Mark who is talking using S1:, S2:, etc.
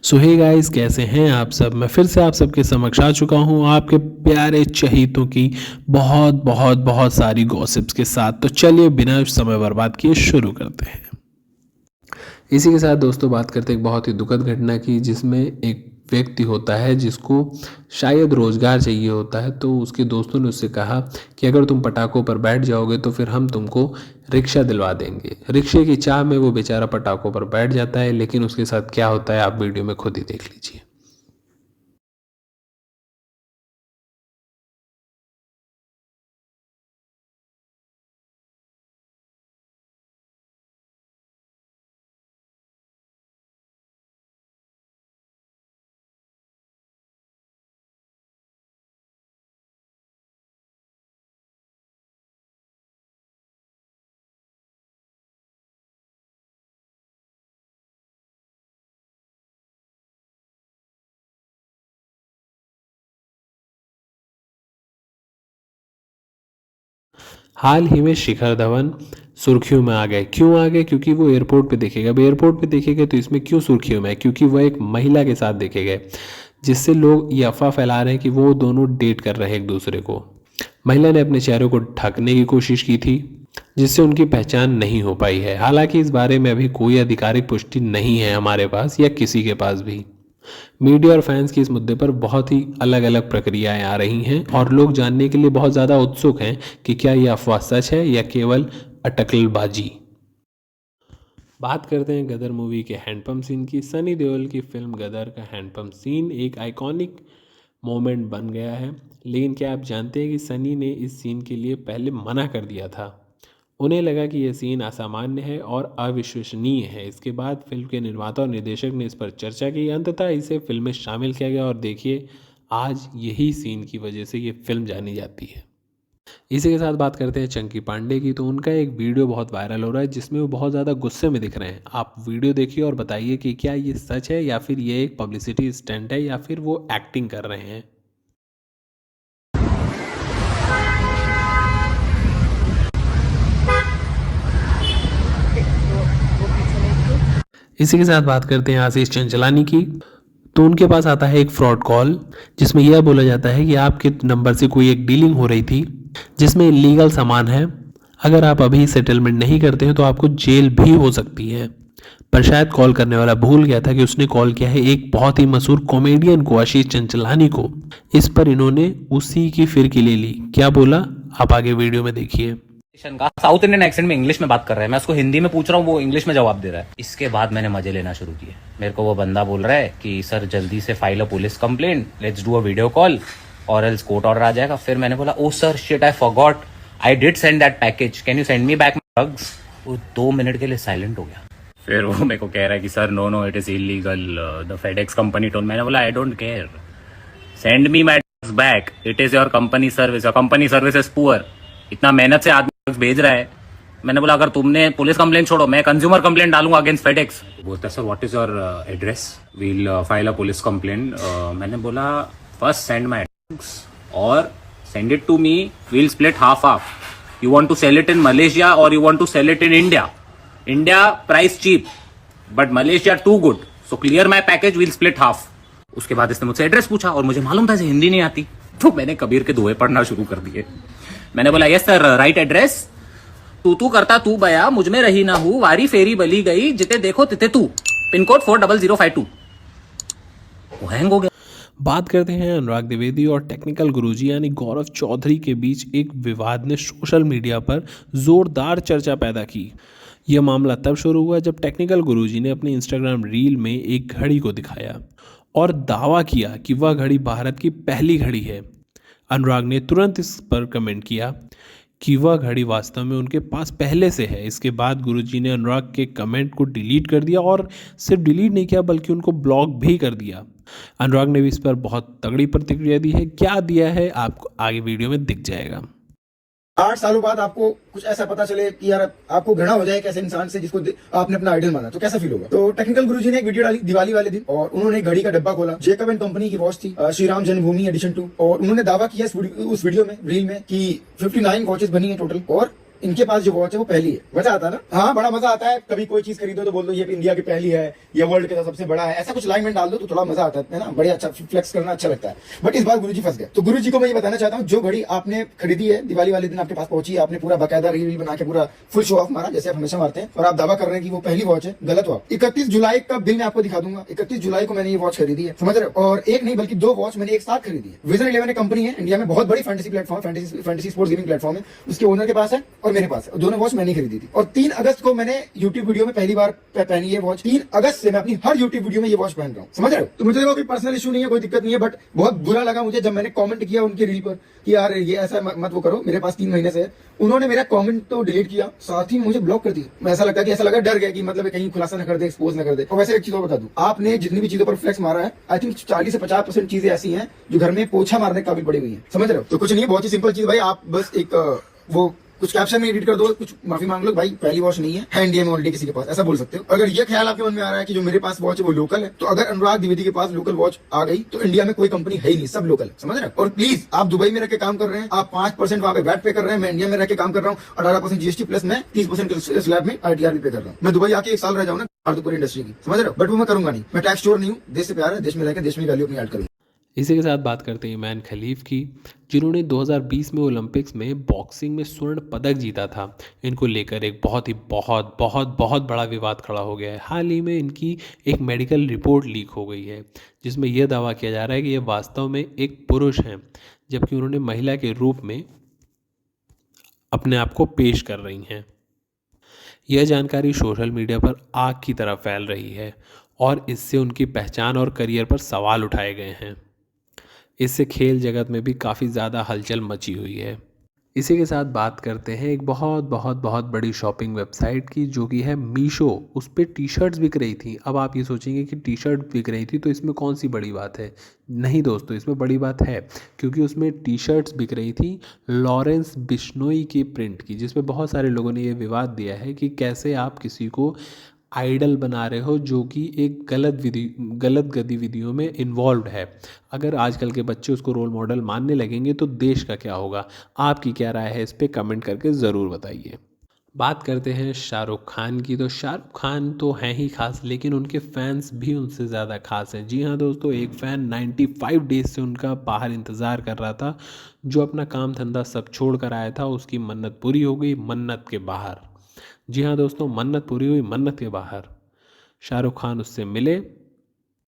S1: सो hey guys, कैसे हैं आप सब। मैं फिर से आप सबके समक्ष आ चुका हूं आपके प्यारे चहीतों की बहुत बहुत बहुत सारी गॉसिप्स के साथ। तो चलिए बिना समय बर्बाद किए शुरू करते हैं। इसी के साथ दोस्तों बात करते हैं एक बहुत ही दुखद घटना की, जिसमें एक व्यक्ति होता है जिसको शायद रोज़गार चाहिए होता है। तो उसके दोस्तों ने उससे कहा कि अगर तुम पटाखों पर बैठ जाओगे तो फिर हम तुमको रिक्शा दिलवा देंगे। रिक्शे की चाह में वो बेचारा पटाखों पर बैठ जाता है, लेकिन उसके साथ क्या होता है आप वीडियो में खुद ही देख लीजिए। हाल ही में शिखर धवन सुर्खियों में आ गए। क्यों आ गए? क्योंकि वो एयरपोर्ट पे देखे गए। अब एयरपोर्ट पे देखे गए तो इसमें क्यों सुर्खियों में है? क्योंकि वह एक महिला के साथ देखे गए, जिससे लोग ये अफवाह फैला रहे हैं कि वो दोनों डेट कर रहे हैं एक दूसरे को। महिला ने अपने चेहरे को ढकने की कोशिश की थी, जिससे उनकी पहचान नहीं हो पाई है। हालांकि इस बारे में अभी कोई आधिकारिक पुष्टि नहीं है हमारे पास या किसी के पास भी। मीडिया और फैंस की इस मुद्दे पर बहुत ही अलग अलग प्रक्रियाएं आ रही हैं और लोग जानने के लिए बहुत ज़्यादा उत्सुक हैं कि क्या यह अफवाह सच है या केवल अटकलबाजी। बात करते हैं गदर मूवी के हैंडपंप सीन की। सनी देओल की फिल्म गदर का हैंडपंप सीन एक आइकॉनिक मोमेंट बन गया है, लेकिन क्या आप जानते हैं कि सनी ने इस सीन के लिए पहले मना कर दिया था। उन्हें लगा कि यह सीन असामान्य है और अविश्वसनीय है। इसके बाद फिल्म के निर्माता और निर्देशक ने इस पर चर्चा की। अंततः इसे फिल्म में शामिल किया गया और देखिए आज यही सीन की वजह से ये फिल्म जानी जाती है। इसी के साथ बात करते हैं चंकी पांडे की। तो उनका एक वीडियो बहुत वायरल हो रहा है जिसमें वो बहुत ज़्यादा गुस्से में दिख रहे हैं। आप वीडियो देखिए और बताइए कि क्या ये सच है या फिर ये एक पब्लिसिटी स्टंट है या फिर वो एक्टिंग कर रहे हैं। इसी के साथ बात करते हैं आशीष चंचलानी की। तो उनके पास आता है एक फ्रॉड कॉल, जिसमें यह बोला जाता है कि आपके नंबर से कोई एक डीलिंग हो रही थी जिसमें इलीगल सामान है। अगर आप अभी सेटलमेंट नहीं करते हैं तो आपको जेल भी हो सकती है। पर शायद कॉल करने वाला भूल गया था कि उसने कॉल किया है एक बहुत ही मशहूर कॉमेडियन को, आशीष चंचलानी को। इस पर इन्होंने उसी की फिरकी ले ली। क्या बोला आप आगे वीडियो में देखिए।
S2: का साउथ इंडियन एक्सेंट में इंग्लिश में बात कर रहा है, मैं उसको हिंदी में पूछ रहा हूँ, वो इंग्लिश में जवाब दे रहा है। इसके बाद मैंने मजे लेना शुरू किए। मेरे को वो बंदा बोल रहा है कि सर जल्दी से file a police complaint, let's do a video call और एल्स कोर्ट ऑर्डर आ जाएगा। फिर मैंने बोला oh sir shit I forgot, I did send that package, can you send me back my drugs. वो 2 मिनट के लिए साइलेंट हो गया। फिर वो मेरे को कह रहा है कि sir no no it is illegal, the FedEx company told. मैंने बोला I don't care, send me my drugs back, it is your company service, your company service is poor. इतना मेहनत से आदमी ड्रग्स भेज रहा है। मैंने बोला अगर तुमने पुलिस कंप्लेंट छोड़ो, मैं कंज्यूमर कंप्लेंट डालूंगा अगेंस्ट फेडेक्स। बोलता है sir what is your address, we'll file a police complaint. मैंने बोला फर्स्ट सेंड माय ड्रग्स और send it to me, we'll split half half. You want to sell it in Malaysia और you want to sell it in India. India price cheap but Malaysia too good, so clear my package, we'll split half. उसके बाद इसने मुझसे address पूछा और मुझे मालूम था इसे हिंदी नहीं आती, तो मैंने कबीर के दोहे पढ़ना शुरू कर दिए। मैंने बोला यस सर राइट एड्रेस, तू करता तू बया, मुझ में रही ना हूं, वारी फेरी बली गई, जिते देखो तिते तू, पिन कोड 40052। वो हैंग हो गया।
S1: बात करते हैं अनुराग द्विवेदी और टेक्निकल गुरुजी यानी गौरव चौधरी के बीच एक विवाद ने सोशल मीडिया पर जोरदार चर्चा पैदा की। यह मामला तब शुरू हुआ जब टेक्निकल गुरुजी ने अपने इंस्टाग्राम रील में एक घड़ी को दिखाया और दावा किया कि वह घड़ी भारत की पहली घड़ी है। अनुराग ने तुरंत इस पर कमेंट किया कि वह घड़ी वास्तव में उनके पास पहले से है। इसके बाद गुरुजी ने अनुराग के कमेंट को डिलीट कर दिया और सिर्फ डिलीट नहीं किया बल्कि उनको ब्लॉक भी कर दिया। अनुराग ने भी इस पर बहुत तगड़ी प्रतिक्रिया दी है। क्या दिया है आपको आगे वीडियो में दिख जाएगा।
S3: 8 सालों बाद आपको कुछ ऐसा पता चले कि यार आपको घृणा हो जाए एक ऐसे इंसान से जिसको आपने अपना आइडल माना, तो कैसा फील होगा। तो टेक्निकल गुरुजी ने एक वीडियो डाली दिवाली वाले दिन और उन्होंने एक घड़ी का डब्बा खोला। जेकब एंड कंपनी की वॉच थी, श्री राम जन्मभूमि एडिशन 2, और उन्होंने दावा किया उस वीडियो में, रील में, कि 59 वॉचेस बनी है टोटल और इनके पास जो वॉच है वो पहली है। मजा आता है ना? हाँ, बड़ा मजा आता है। कभी कोई चीज खरीदो तो बोल दो ये इंडिया की पहली है, ये वर्ल्ड का सबसे बड़ा है, ऐसा कुछ लाइन में डाल दो तो थोड़ा मजा आता है ना, बड़े अच्छा फ्लेक्स करना अच्छा लगता है। बट इस बार गुरुजी फंस गए। तो गुरुजी को मैं ये बताना चाहता हूँ, जो घड़ी आपने खरीदी है दिवाली वाले दिन आपके पास पहुंची, आपने पूरा बाकायदा रील बना के पूरा फुल शो ऑफ मारा जैसे आप हमेशा मारते हैं, और आप दावा कर रहे हैं कि वो पहली वॉच है, गलत हो आप। 31 जुलाई का बिल मैं आपको दिखा दूंगा। 31 जुलाई को मैंने ये वॉच खरीदी है, समझ रहे हो? और एक नहीं बल्कि 2 वॉच मैंने एक साथ खरीदी है। विजन 11 एक कंपनी है इंडिया में, बहुत बड़ी fantasy platform, fantasy sports gaming platform है। उसके ओनर के पास है और मेरे पास है। दोनों वॉच मैंने खरीदी थी और 3 अगस्त को मैंने यूट्यूब वीडियो में पहली बार पहनी है वॉच। 3 अगस्त से मैं अपनी हर यूट्यूब वीडियो में ये वॉच पहन रहा हूँ, समझ रहे हो? तो मुझे कोई पर्सनल इशू नहीं है, कोई दिक्कत नहीं है, बट बहुत बुरा लगा मुझे जब मैंने कमेंट किया उनकी रील पर कि यार ये ऐसा मत वो करो, मेरे पास 3 महीने से है। उन्होंने मेरा कमेंट तो डिलीट किया, साथ ही मुझे ब्लॉक कर दिया। ऐसा लगता है कि ऐसा लगा डर गया कि मतलब कहीं खुलासा न कर दे, एक्सपोज न कर दे। और वैसे एक चीज और बता दूं, आपने जितनी भी चीजों पर फ्लेक्स मारा है, आई थिंक 40 से 50% चीजें ऐसी हैं जो घर में पोछा मारने के काबिल पड़ी हुई है, समझ रहे हो? तो कुछ नहीं है, बहुत ही सिंपल चीज भाई, आप बस एक वो कुछ कैप्शन में एडिट कर दो, कुछ माफी मांग लो भाई, पहली वॉच नहीं है इंडिया में ऑलरेडी किसी के पास, ऐसा बोल सकते हो। अगर ये ख्याल आपके मन में आ रहा है कि जो मेरे पास वॉच है वो लोकल है, तो अगर अनुराग द्विवेदी के पास लोकल वॉच आ गई तो इंडिया में कोई कंपनी है ही नहीं, सब लोकल है, समझ रहे हो? और प्लीज, आप दुबई में रह के काम कर रहे हैं, आप 5% वहां पे वैट पे कर रहे हैं, मैं इंडिया में रह के काम कर रहा हूँ 18% जीएसटी प्लस मैं 30% स्लैब में आईटीआर पे कर रहा हूँ। मैं दुबई आके 1 साल रह जाऊँ ना, पूरी इंडस्ट्री की, समझ रहे हो? बट वो मैं करूंगा नहीं, मैं टैक्स चोर नहीं हूँ, देश से प्यार है, देश में रहकर देश में वैल्यू अपनी ऐड करूंगा।
S1: इसी के साथ बात करते हैं ईमान खलीफ की, जिन्होंने 2020 में ओलंपिक्स में बॉक्सिंग में स्वर्ण पदक जीता था। इनको लेकर एक बहुत बड़ा विवाद खड़ा हो गया है। हाल ही में इनकी एक मेडिकल रिपोर्ट लीक हो गई है, जिसमें यह दावा किया जा रहा है कि ये वास्तव में एक पुरुष हैं, जबकि उन्होंने महिला के रूप में अपने आप को पेश कर रही हैं। यह जानकारी सोशल मीडिया पर आग की तरह फैल रही है और इससे उनकी पहचान और करियर पर सवाल उठाए गए हैं। इससे खेल जगत में भी काफ़ी ज़्यादा हलचल मची हुई है। इसी के साथ बात करते हैं एक बहुत बड़ी शॉपिंग वेबसाइट की, जो कि है मीशो। उस पर टी शर्ट्स बिक रही थी। अब आप ये सोचेंगे कि टी शर्ट बिक रही थी तो इसमें कौन सी बड़ी बात है। नहीं दोस्तों, इसमें बड़ी बात है, क्योंकि उसमें टी शर्ट्स बिक रही थी लॉरेंस बिश्नोई की प्रिंट की, जिसमें बहुत सारे लोगों ने ये विवाद दिया है कि कैसे आप किसी को आइडल बना रहे हो जो कि एक गलत गतिविधियों में इन्वॉल्व है। अगर आजकल के बच्चे उसको रोल मॉडल मानने लगेंगे तो देश का क्या होगा। आपकी क्या राय है इस पर कमेंट करके ज़रूर बताइए। बात करते हैं शाहरुख खान की। तो शाहरुख खान तो हैं ही खास, लेकिन उनके फैंस भी उनसे ज़्यादा खास हैं। जी हाँ दोस्तों, एक फ़ैन 95 डेज से उनका बाहर इंतज़ार कर रहा था, जो अपना काम धंधा सब छोड़ कर आया था। उसकी मन्नत पूरी हो गई, मन्नत के बाहर। जी हाँ दोस्तों, मन्नत पूरी हुई, मन्नत के बाहर शाहरुख खान उससे मिले